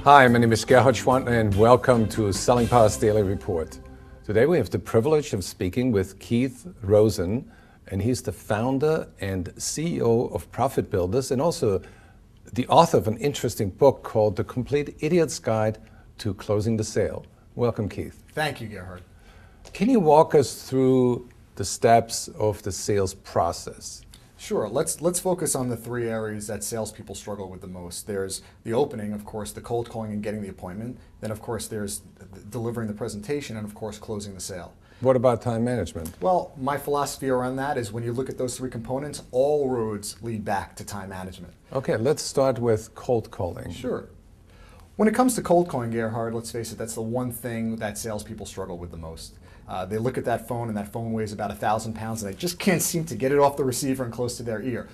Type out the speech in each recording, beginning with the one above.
Hi, my name is Gerhard Gschwandtner and welcome to Selling Power's Daily Report. Today we have the privilege of speaking with Keith Rosen, and he's the founder and CEO of Profit Builders and also the author of an interesting book called The Complete Idiot's Guide to Closing the Sale. Welcome, Keith. Thank you, Gerhard. Can you walk us through the steps of the sales process? Sure. Let's focus on the three areas that salespeople struggle with the most. There's the opening, of course, the cold calling and getting the appointment. Then, of course, there's delivering the presentation and, of course, closing the sale. What about time management? Well, my philosophy around that is when you look at those three components, all roads lead back to time management. Okay, let's start with cold calling. Sure. When it comes to cold calling, Gerhard, let's face it, that's the one thing that salespeople struggle with the most. They look at that phone and that phone weighs about 1,000 pounds and they just can't seem to get it off the receiver and close to their ear.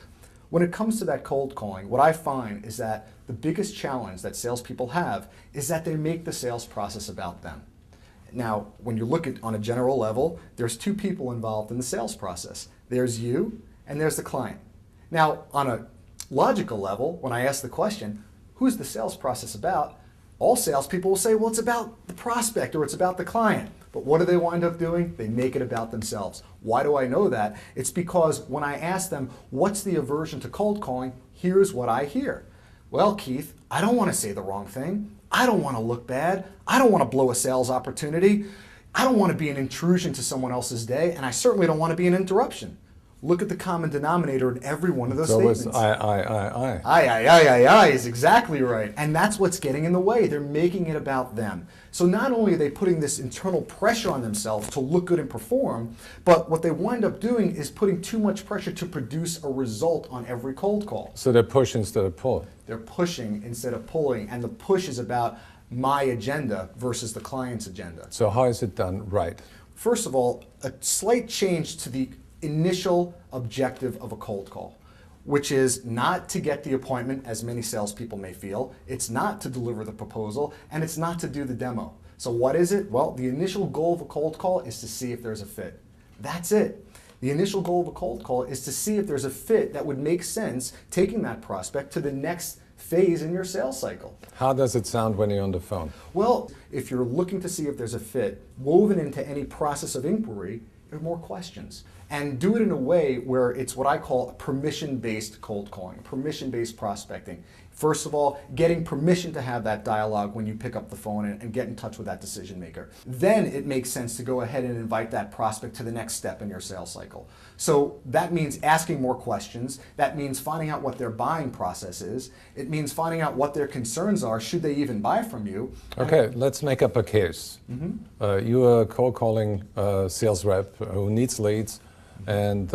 When it comes to that cold calling, what I find is that the biggest challenge that salespeople have is that they make the sales process about them. Now, when you look at on a general level, there's two people involved in the sales process. There's you and there's the client. Now, on a logical level, when I ask the question, who's the sales process about? All salespeople will say, well, it's about the prospect or it's about the client. But what do they wind up doing? They make it about themselves. Why do I know that? It's because when I ask them, what's the aversion to cold calling? Here's what I hear. Well, Keith, I don't want to say the wrong thing. I don't want to look bad. I don't want to blow a sales opportunity. I don't want to be an intrusion to someone else's day, and I certainly don't want to be an interruption. Look at the common denominator in every one of those statements. So it's I. I is exactly right. And that's what's getting in the way. They're making it about them. So not only are they putting this internal pressure on themselves to look good and perform, but what they wind up doing is putting too much pressure to produce a result on every cold call. So they push instead of pull. They're pushing instead of pulling, and the push is about my agenda versus the client's agenda. So how is it done right? First of all, a slight change to the initial objective of a cold call, which is not to get the appointment, as many salespeople may feel. It's not to deliver the proposal, and it's not to do the demo. So what is it? Well, the initial goal of a cold call is to see if there's a fit. That's it. The initial goal of a cold call is to see if there's a fit that would make sense taking that prospect to the next phase in your sales cycle. How does it sound when you're on the phone? Well, if you're looking to see if there's a fit, woven into any process of inquiry, there are more questions. And do it in a way where it's what I call permission-based cold calling, permission-based prospecting. First of all, getting permission to have that dialogue when you pick up the phone and get in touch with that decision maker. Then it makes sense to go ahead and invite that prospect to the next step in your sales cycle. So that means asking more questions. That means finding out what their buying process is. It means finding out what their concerns are, should they even buy from you. Okay, let's make up a case. You're a cold calling sales rep who needs leads, and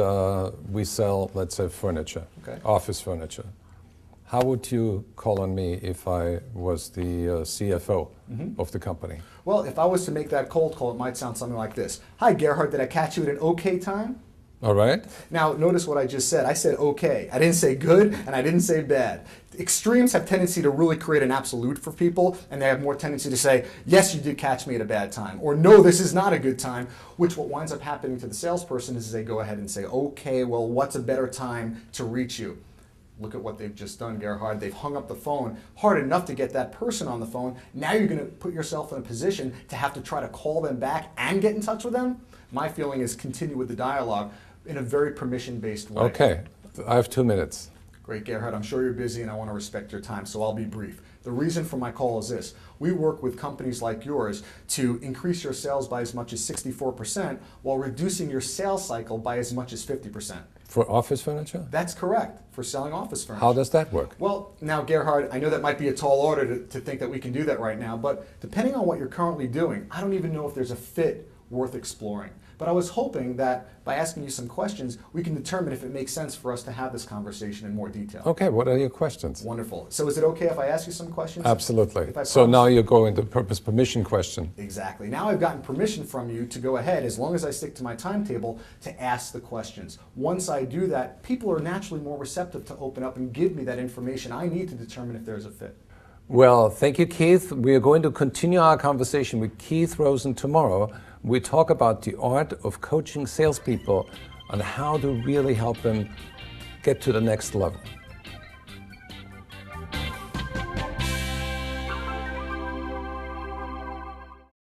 we sell, let's say, furniture, office furniture. How would you call on me if I was the CFO of the company? Well, if I was to make that cold call, it might sound something like this. Hi, Gerhard, did I catch you at an okay time? All right. Now, notice what I just said. I said okay. I didn't say good, and I didn't say bad. Extremes have tendency to really create an absolute for people, and they have more tendency to say, yes, you did catch me at a bad time, or no, this is not a good time, which what winds up happening to the salesperson is they go ahead and say, okay, well, what's a better time to reach you? Look at what they've just done, Gerhard. They've hung up the phone hard enough to get that person on the phone. Now you're going to put yourself in a position to have to try to call them back and get in touch with them. My feeling is continue with the dialogue in a very permission-based way. Okay, I have 2 minutes. Great, Gerhard. I'm sure you're busy and I want to respect your time, so I'll be brief. The reason for my call is this. We work with companies like yours to increase your sales by as much as 64% while reducing your sales cycle by as much as 50%. For office furniture? That's correct, for selling office furniture. How does that work? Well, now, Gerhard, I know that might be a tall order to think that we can do that right now, but depending on what you're currently doing, I don't even know if there's a fit worth exploring. But I was hoping that by asking you some questions, we can determine if it makes sense for us to have this conversation in more detail. Okay, what are your questions? Wonderful. So is it okay if I ask you some questions? Absolutely. So now you're going to purpose permission question. Exactly. Now I've gotten permission from you to go ahead, as long as I stick to my timetable, to ask the questions. Once I do that, people are naturally more receptive to open up and give me that information I need to determine if there's a fit. Well, thank you, Keith. We are going to continue our conversation with Keith Rosen tomorrow. We talk about the art of coaching salespeople on how to really help them get to the next level.